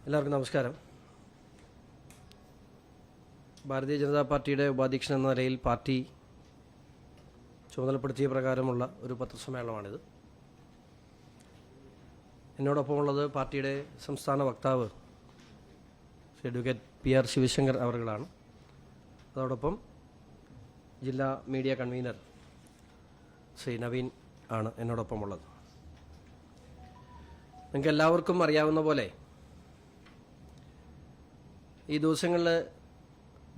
എല്ലാവർക്കും നമസ്കാരം. ഭാരതീയ ജനതാ പാർട്ടിയുടെ ഉപാധ്യക്ഷൻ എന്ന നിലയിൽ പാർട്ടി ചുമതലപ്പെടുത്തിയ പ്രകാരമുള്ള ഒരു പത്രസമ്മേളനമാണിത്. എന്നോടൊപ്പമുള്ളത് പാർട്ടിയുടെ സംസ്ഥാന വക്താവ് ശ്രീ അഡ്വക്കേറ്റ് PR ശിവശങ്കർ അവറുകളാണ്. അതോടൊപ്പം ജില്ലാ മീഡിയ കൺവീനർ ശ്രീ നവീൻ ആണ് എന്നോടൊപ്പമുള്ളത്. നിങ്ങൾക്ക് എല്ലാവർക്കും അറിയാവുന്ന പോലെ ഈ ദിവസങ്ങളിൽ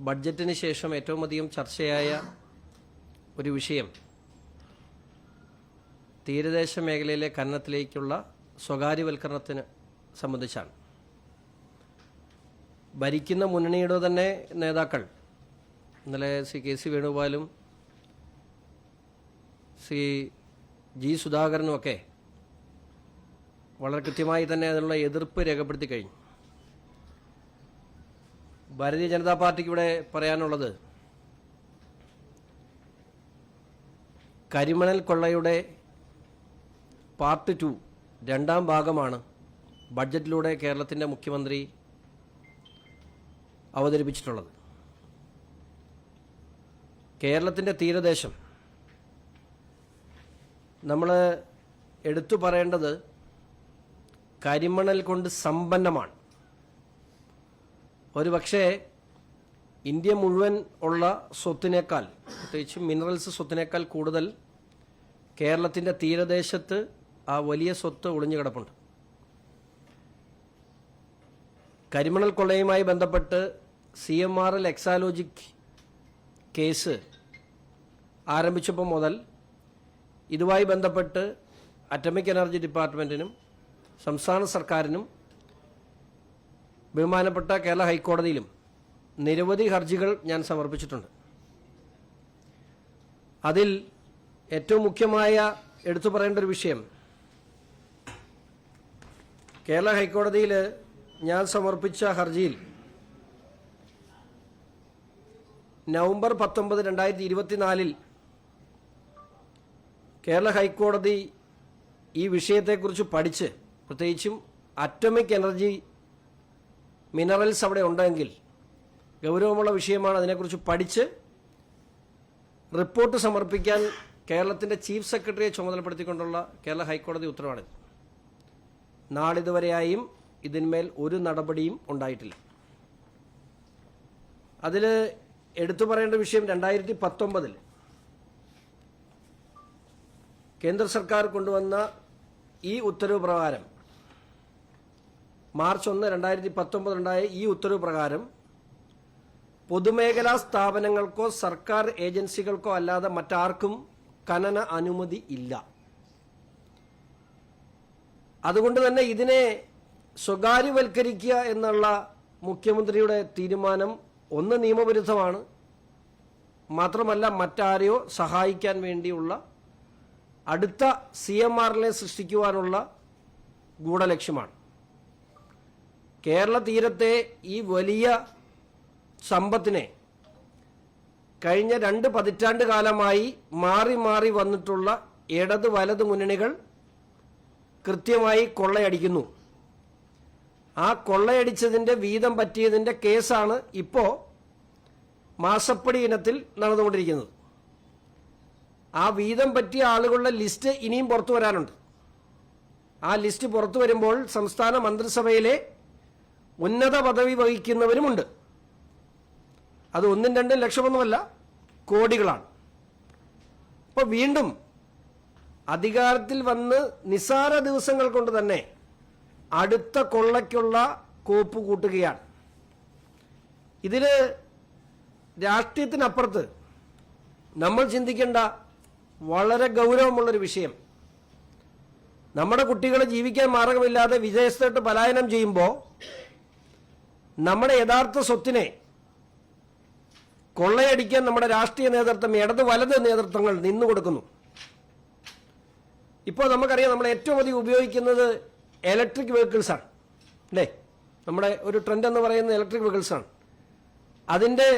ബഡ്ജറ്റിന് ശേഷം ഏറ്റവും അധികം ചർച്ചയായ ഒരു വിഷയം തീരദേശ മേഖലയിലെ ഖനനത്തിലേക്കുള്ള സ്വകാര്യവൽക്കരണത്തിന് സംബന്ധിച്ചാണ്. ഭരിക്കുന്ന മുന്നണിയുടെ തന്നെ നേതാക്കൾ, ഇന്നലെ ശ്രീ KC വേണുഗോപാലും ശ്രീ G സുധാകരനുമൊക്കെ വളരെ കൃത്യമായി തന്നെ അതിനുള്ള എതിർപ്പ് രേഖപ്പെടുത്തി കഴിഞ്ഞു. ഭാരതീയ ജനതാ പാർട്ടിക്ക് ഇവിടെ പറയാനുള്ളത്, കരിമണൽ കൊള്ളയുടെ പാർട്ട് 2 രണ്ടാം ഭാഗമാണ് ബഡ്ജറ്റിലൂടെ കേരളത്തിൻ്റെ മുഖ്യമന്ത്രി അവതരിപ്പിച്ചിട്ടുള്ളത്. കേരളത്തിൻ്റെ തീരദേശം നമ്മൾ എടുത്തു പറയേണ്ടത് കരിമണൽ കൊണ്ട് സമ്പന്നമാണ്. ഒരു പക്ഷേ ഇന്ത്യ മുഴുവൻ ഉള്ള സ്വത്തിനേക്കാൾ, പ്രത്യേകിച്ച് മിനറൽസ് സ്വത്തിനേക്കാൾ കൂടുതൽ കേരളത്തിൻ്റെ തീരദേശത്ത് ആ വലിയ സ്വത്ത് ഒളിഞ്ഞു കിടപ്പുണ്ട്. കരിമണൽ കൊള്ളയുമായി ബന്ധപ്പെട്ട് CMRL എക്സാലോജിക് കേസ് ആരംഭിച്ചപ്പോൾ മുതൽ ഇതുമായി ബന്ധപ്പെട്ട് അറ്റോമിക് എനർജി ഡിപ്പാർട്ട്മെൻറ്റിനും സംസ്ഥാന സർക്കാരിനും ബഹുമാനപ്പെട്ട കേരള ഹൈക്കോടതിയിലും നിരവധി ഹർജികൾ ഞാൻ സമർപ്പിച്ചിട്ടുണ്ട്. അതിൽ ഏറ്റവും മുഖ്യമായ എടുത്തു പറയേണ്ട ഒരു വിഷയം, കേരള ഹൈക്കോടതിയിൽ ഞാൻ സമർപ്പിച്ച ഹർജിയിൽ നവംബർ 19, 2024 കേരള ഹൈക്കോടതി ഈ വിഷയത്തെക്കുറിച്ച് പഠിച്ച്, പ്രത്യേകിച്ചും അറ്റോമിക് എനർജി മിനറൽസ് അവിടെ ഉണ്ടെങ്കിൽ ഗൗരവമുള്ള വിഷയമാണ്, അതിനെക്കുറിച്ച് പഠിച്ച് റിപ്പോർട്ട് സമർപ്പിക്കാൻ കേരളത്തിൻ്റെ ചീഫ് സെക്രട്ടറിയെ ചുമതലപ്പെടുത്തിക്കൊണ്ടുള്ള കേരള ഹൈക്കോടതി ഉത്തരവാണ്. നാളിതുവരെയായും ഇതിന്മേൽ ഒരു നടപടിയും ഉണ്ടായിട്ടില്ല. അതിൽ എടുത്തു പറയേണ്ട വിഷയം, 2019 കേന്ദ്ര സർക്കാർ കൊണ്ടുവന്ന ഈ ഉത്തരവ് പ്രകാരം, മാർച്ച് 1, 2019 ഉണ്ടായ ഈ ഉത്തരവ് പ്രകാരം പൊതുമേഖലാ സ്ഥാപനങ്ങൾക്കോ സർക്കാർ ഏജൻസികൾക്കോ അല്ലാതെ മറ്റാർക്കും ഖനന അനുമതി ഇല്ല. അതുകൊണ്ട് തന്നെ ഇതിനെ സ്വകാര്യവൽക്കരിക്കുക എന്നുള്ള മുഖ്യമന്ത്രിയുടെ തീരുമാനം ഒന്ന് നിയമവിരുദ്ധമാണ്, മാത്രമല്ല മറ്റാരെയോ സഹായിക്കാൻ വേണ്ടിയുള്ള അടുത്ത CMRLനെ സൃഷ്ടിക്കുവാനുള്ള ഗൂഢലക്ഷ്യമാണ്. കേരള തീരത്തെ ഈ വലിയ സമ്പത്തിനെ കഴിഞ്ഞ 2 പതിറ്റാണ്ട് കാലമായി മാറി മാറി വന്നിട്ടുള്ള ഇടത് വലത് മുന്നണികൾ കൃത്യമായി കൊള്ളയടിക്കുന്നു. ആ കൊള്ളയടിച്ചതിൻ്റെ വീതം പറ്റിയതിൻ്റെ കേസാണ് ഇപ്പോൾ മാസപ്പടി ഇനത്തിൽ നടന്നുകൊണ്ടിരിക്കുന്നത്. ആ വീതം പറ്റിയ ആളുകളുടെ ലിസ്റ്റ് ഇനിയും പുറത്തു വരാനുണ്ട്. ആ ലിസ്റ്റ് പുറത്തു വരുമ്പോൾ സംസ്ഥാന മന്ത്രിസഭയിലെ ഉന്നത പദവി വഹിക്കുന്നവരുമുണ്ട്. അത് 1-2 ലക്ഷമൊന്നുമല്ല, കോടികളാണ്. അപ്പോൾ വീണ്ടും അധികാരത്തിൽ വന്ന് നിസ്സാര ദിവസങ്ങൾ കൊണ്ട് തന്നെ അടുത്ത കൊള്ളയ്ക്കുള്ള കോപ്പ് കൂട്ടുകയാണ്. ഇതിൽ രാഷ്ട്രീയത്തിനപ്പുറത്ത് നമ്മൾ ചിന്തിക്കേണ്ട വളരെ ഗൗരവമുള്ളൊരു വിഷയം, നമ്മുടെ കുട്ടികൾ ജീവിക്കാൻ മാർഗമില്ലാതെ വിദേശത്തോട്ട് പലായനം ചെയ്യുമ്പോൾ നമ്മുടെ യഥാർത്ഥ സ്വത്തിനെ കൊള്ളയടിക്കാൻ നമ്മുടെ രാഷ്ട്രീയ നേതൃത്വം, ഇടത് വലത് നേതൃത്വങ്ങൾ നിന്നു കൊടുക്കുന്നു. ഇപ്പോൾ നമുക്കറിയാം, നമ്മൾ ഏറ്റവും അധികം ഉപയോഗിക്കുന്നത് ഇലക്ട്രിക് വെഹിക്കിൾസാണ് അല്ലേ. നമ്മുടെ ഒരു ട്രെൻഡ് എന്ന് പറയുന്നത് ഇലക്ട്രിക് വെഹിക്കിൾസാണ്. അതിൻ്റെ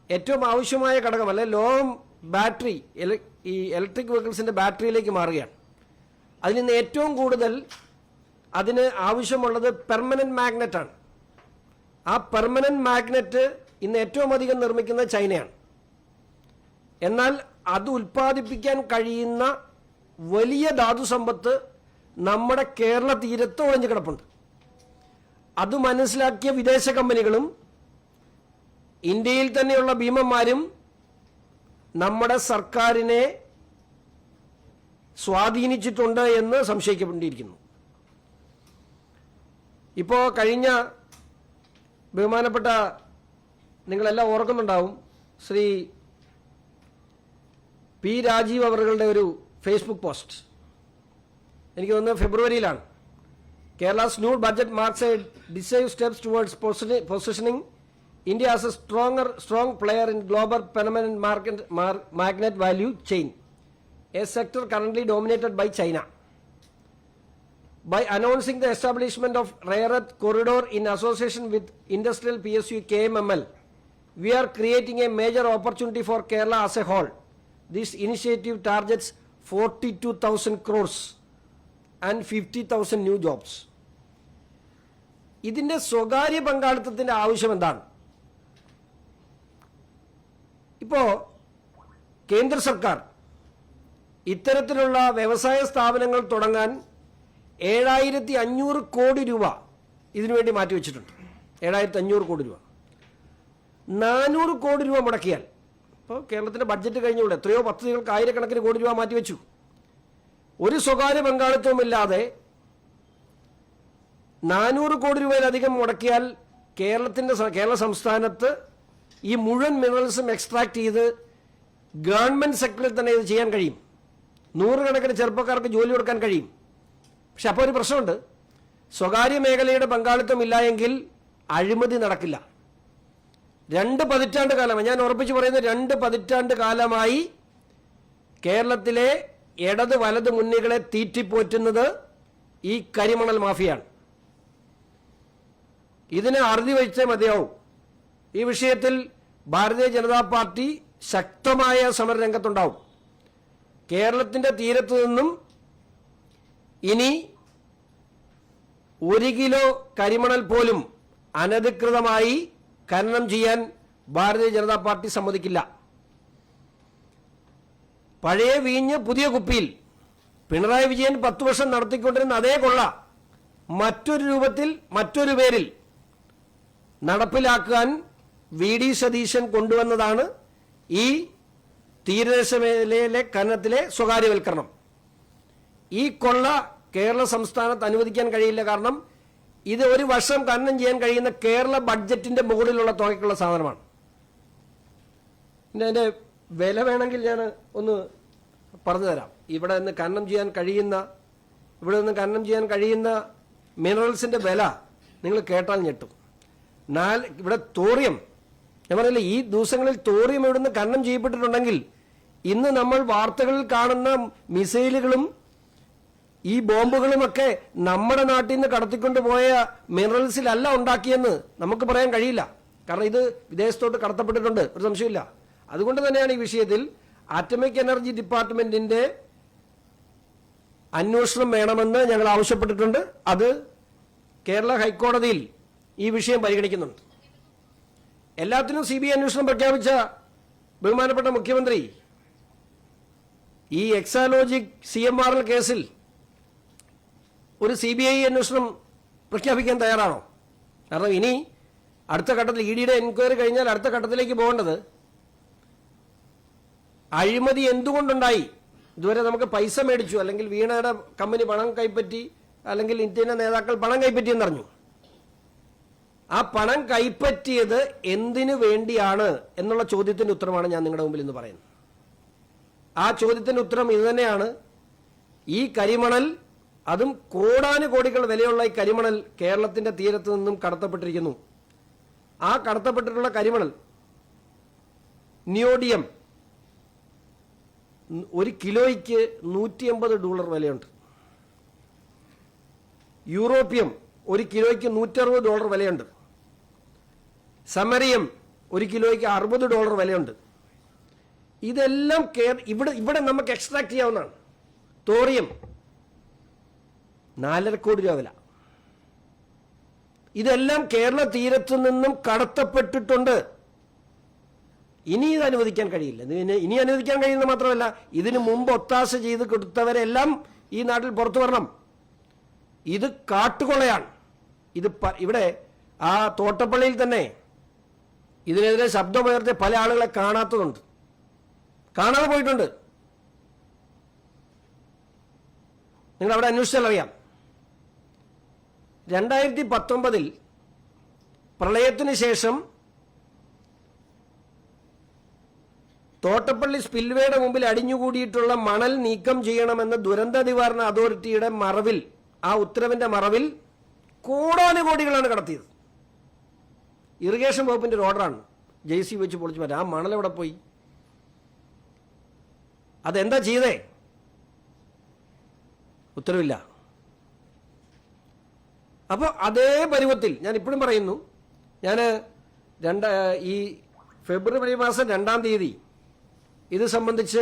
ഏറ്റവും ആവശ്യമായ ഘടകം അല്ലെ ലോകം ബാറ്ററി, ഈ ഇലക്ട്രിക് വെഹിക്കിൾസിൻ്റെ ബാറ്ററിയിലേക്ക് മാറുകയാണ്. അതിൽ നിന്ന് ഏറ്റവും കൂടുതൽ അതിന് ആവശ്യമുള്ളത് പെർമനന്റ് മാഗ്നറ്റാണ്. ആ പെർമനന്റ് മാഗ്നറ്റ് ഇന്ന് ഏറ്റവും അധികം നിർമ്മിക്കുന്നത് ചൈനയാണ്. എന്നാൽ അത് ഉൽപ്പാദിപ്പിക്കാൻ കഴിയുന്ന വലിയ ധാതു സമ്പത്ത് നമ്മുടെ കേരള തീരത്ത് ഒളിഞ്ഞു കിടപ്പുണ്ട്. അത് മനസ്സിലാക്കിയ വിദേശ കമ്പനികളും ഇന്ത്യയിൽ തന്നെയുള്ള ഭീമന്മാരും നമ്മുടെ സർക്കാരിനെ സ്വാധീനിച്ചിട്ടുണ്ട് എന്ന് സംശയിക്കപ്പെട്ടിരിക്കുന്നു. ഇപ്പോൾ കഴിഞ്ഞ ബഹുമാനപ്പെട്ട നിങ്ങളെല്ലാം ഓർക്കുന്നുണ്ടാവും, ശ്രീ പി രാജീവ് അവരുടെ ഒരു ഫേസ്ബുക്ക് പോസ്റ്റ്, എനിക്ക് തോന്നുന്നത് ഫെബ്രുവരിയിലാണ്. Kerala's new budget marks a decisive steps towards positioning India as a strong player in global permanent magnet value chain, a sector currently dominated by China. By announcing the establishment of rare earth corridor in association with industrial PSU KMML, we are creating a major opportunity for Kerala as a whole. This initiative targets 42,000 crores and 50,000 new jobs. ഇതിന്റെ സ്വകാര്യ പങ്കാളിത്തത്തിന്റെ ആവശ്യം എന്താണ്? ഇപ്പോൾ കേന്ദ്ര സർക്കാർ ഇത്തരത്തിലുള്ള വ്യവസായ സ്ഥാപനങ്ങൾ തുടങ്ങാൻ 7,500 കോടി രൂപ ഇതിനുവേണ്ടി മാറ്റിവെച്ചിട്ടുണ്ട്. 7,500 കോടി രൂപ. 400 കോടി രൂപ മുടക്കിയാൽ, ഇപ്പോൾ കേരളത്തിൻ്റെ ബഡ്ജറ്റ് കഴിഞ്ഞുകൊണ്ട് എത്രയോ പദ്ധതികൾക്ക് ആയിരക്കണക്കിന് കോടി രൂപ മാറ്റിവെച്ചു. ഒരു സ്വകാര്യ പങ്കാളിത്തവുമില്ലാതെ 400 കോടി രൂപയിലധികം മുടക്കിയാൽ കേരള സംസ്ഥാനത്ത് ഈ മുഴുവൻ മിനറൽസും എക്സ്ട്രാക്ട് ചെയ്ത് ഗവൺമെൻറ് സെക്ടറിൽ തന്നെ ഇത് ചെയ്യാൻ കഴിയും. 100 കണക്കിന് ചെറുപ്പക്കാർക്ക് ജോലി കൊടുക്കാൻ കഴിയും. പക്ഷെ അപ്പോൾ ഒരു പ്രശ്നമുണ്ട്, സ്വകാര്യ മേഖലയുടെ പങ്കാളിത്തം ഇല്ല എങ്കിൽ അഴിമതി നടക്കില്ല. 2 പതിറ്റാണ്ട് കാലമായി, ഞാൻ ഉറപ്പിച്ച് പറയുന്നത് 2 പതിറ്റാണ്ട് കാലമായി കേരളത്തിലെ ഇടത് വലത് മുന്നണികളെ തീറ്റിപ്പോറ്റുന്നത് ഈ കരിമണൽ മാഫിയാണ്. ഇതിനെ അറുതി വെച്ചേ മതിയാവും. ഈ വിഷയത്തിൽ ഭാരതീയ ജനതാ പാർട്ടി ശക്തമായ സമരരംഗത്തുണ്ടാവും. കേരളത്തിൻ്റെ തീരത്തു നിന്നും ഇനി 1 കിലോ കരിമണൽ പോലും അനധികൃതമായി ഖനനം ചെയ്യാൻ ഭാരതീയ ജനതാ പാർട്ടി സമ്മതിക്കില്ല. പഴയ വീഞ്ഞ് പുതിയ കുപ്പിയിൽ പിണറായി വിജയൻ 10 വർഷം നടത്തിക്കൊണ്ടിരുന്ന അതേ കൊള്ള മറ്റൊരു രൂപത്തിൽ മറ്റൊരു പേരിൽ നടപ്പിലാക്കാൻ വി.ഡി. സതീശൻ കൊണ്ടുവന്നതാണ് ഈ തീരദേശ മേഖലയിലെ ഖനനത്തിലെ സ്വകാര്യവൽക്കരണം. ഈ കൊള്ള കേരള സംസ്ഥാനത്ത് അനുവദിക്കാൻ കഴിയില്ല. കാരണം ഇത് ഒരു വർഷം ഖനനം ചെയ്യാൻ കഴിയുന്ന കേരള ബഡ്ജറ്റിന്റെ മുകളിലുള്ള തുകയ്ക്കുള്ള സാധനമാണ്. പിന്നെ അതിൻ്റെ വില വേണമെങ്കിൽ ഞാൻ ഒന്ന് പറഞ്ഞു തരാം. ഇവിടെ നിന്ന് ഖനനം ചെയ്യാൻ കഴിയുന്ന മിനറൽസിന്റെ വില നിങ്ങൾ കേട്ടാൽ ഞെട്ടും. ഇവിടെ തോറിയം, ഞാൻ പറയില്ല, ഈ ദിവസങ്ങളിൽ തോറിയം ഇവിടുന്ന് ഖനനം ചെയ്യപ്പെട്ടിട്ടുണ്ടെങ്കിൽ ഇന്ന് നമ്മൾ വാർത്തകളിൽ കാണുന്ന മിസൈലുകളും ഈ ബോംബുകളുമൊക്കെ നമ്മുടെ നാട്ടിൽ നിന്ന് കടത്തിക്കൊണ്ടുപോയ മിനറൽസിലല്ല ഉണ്ടാക്കിയെന്ന് നമുക്ക് പറയാൻ കഴിയില്ല. കാരണം ഇത് വിദേശത്തോട്ട് കടത്തപ്പെട്ടിട്ടുണ്ട്, ഒരു സംശയമില്ല. അതുകൊണ്ട് തന്നെയാണ് ഈ വിഷയത്തിൽ ആറ്റമിക് എനർജി ഡിപ്പാർട്ട്മെന്റിന്റെ അന്വേഷണം വേണമെന്ന് ഞങ്ങൾ ആവശ്യപ്പെട്ടിട്ടുണ്ട്. അത് കേരള ഹൈക്കോടതിയിൽ ഈ വിഷയം പരിഗണിക്കുന്നുണ്ട്. എല്ലാത്തിനും CBI അന്വേഷണം പ്രഖ്യാപിച്ച ബഹുമാനപ്പെട്ട മുഖ്യമന്ത്രി ഈ എക്സാലോജിക് CMRL കേസിൽ ഒരു CBI അന്വേഷണം പ്രഖ്യാപിക്കാൻ തയ്യാറാണോ? കാരണം ഇനി അടുത്ത ഘട്ടത്തിൽ EDയുടെ എൻക്വയറി കഴിഞ്ഞാൽ അടുത്ത ഘട്ടത്തിലേക്ക് പോകേണ്ടത് അഴിമതി എന്തുകൊണ്ടുണ്ടായി. ഇതുവരെ നമുക്ക് പൈസ മേടിച്ചു, അല്ലെങ്കിൽ വീണയുടെ കമ്പനി പണം കൈപ്പറ്റി, അല്ലെങ്കിൽ ഇന്ത്യയിലെ നേതാക്കൾ പണം കൈപ്പറ്റി എന്നറിഞ്ഞു. ആ പണം കൈപ്പറ്റിയത് എന്തിനു വേണ്ടിയാണ് എന്നുള്ള ചോദ്യത്തിന്റെ ഉത്തരമാണ് ഞാൻ നിങ്ങളുടെ മുമ്പിൽ ഇന്ന് പറയുന്നത്. ആ ചോദ്യത്തിന്റെ ഉത്തരം ഇതുതന്നെയാണ്. ഈ കരിമണൽ, അതും കോടാനുകോടികൾ വിലയുള്ള ഈ കരിമണൽ കേരളത്തിന്റെ തീരത്ത് നിന്നും കടത്തപ്പെട്ടിരിക്കുന്നു. ആ കടത്തപ്പെട്ടിട്ടുള്ള കരിമണൽ നിയോഡിയം 1 കിലോയ്ക്ക് $180 വിലയുണ്ട്. യൂറോപ്യം 1 കിലോയ്ക്ക് $160 വിലയുണ്ട്. സമരിയം 1 കിലോയ്ക്ക് $60 വിലയുണ്ട്. ഇതെല്ലാം ഇവിടെ നമുക്ക് എക്സ്ട്രാക്ട് ചെയ്യാവുന്നതാണ്. തോറിയം 4.5 കോടി രൂപ വില. ഇതെല്ലാം കേരള തീരത്തു നിന്നും കടത്തപ്പെട്ടിട്ടുണ്ട്. ഇനി ഇത് അനുവദിക്കാൻ കഴിയില്ല. ഇനി അനുവദിക്കാൻ കഴിയുന്നത് മാത്രമല്ല, ഇതിനു മുമ്പ് ഒത്താശ ചെയ്ത് കൊടുത്തവരെല്ലാം ഈ നാട്ടിൽ പുറത്തു വരണം. ഇത് കാട്ടുകൊള്ളയാണ്. ഇത് ഇവിടെ ആ തോട്ടപ്പള്ളിയിൽ തന്നെ ഇതിനെതിരെ ശബ്ദമുയർത്തിയ പല ആളുകളെ കാണാത്തതുണ്ട്, കാണാതെ പോയിട്ടുണ്ട്. നിങ്ങൾ അവിടെ അന്വേഷിച്ചാൽ അറിയാം. 2019 പ്രളയത്തിന് ശേഷം തോട്ടപ്പള്ളി സ്പിൽവേയുടെ മുമ്പിൽ അടിഞ്ഞുകൂടിയിട്ടുള്ള മണൽ നീക്കം ചെയ്യണമെന്ന ദുരന്ത നിവാരണ അതോറിറ്റിയുടെ മറവിൽ, ആ ഉത്തരവിന്റെ മറവിൽ കോടാനുകോടികളാണ് കടത്തിയത്. ഇറിഗേഷൻ വകുപ്പിന്റെ ഒരു ഓർഡറാണ് JC വെച്ച് പൊളിച്ചു മാറ്റാം. ആ മണൽ എവിടെ പോയി? അതെന്താ ചെയ്തേ? ഉത്തരവില്ല. അപ്പോൾ അതേ പരുവത്തിൽ ഞാൻ ഇപ്പോഴും പറയുന്നു, ഞാൻ ഈ ഫെബ്രുവരി മാസം 2-ാം തീയതി ഇത് സംബന്ധിച്ച്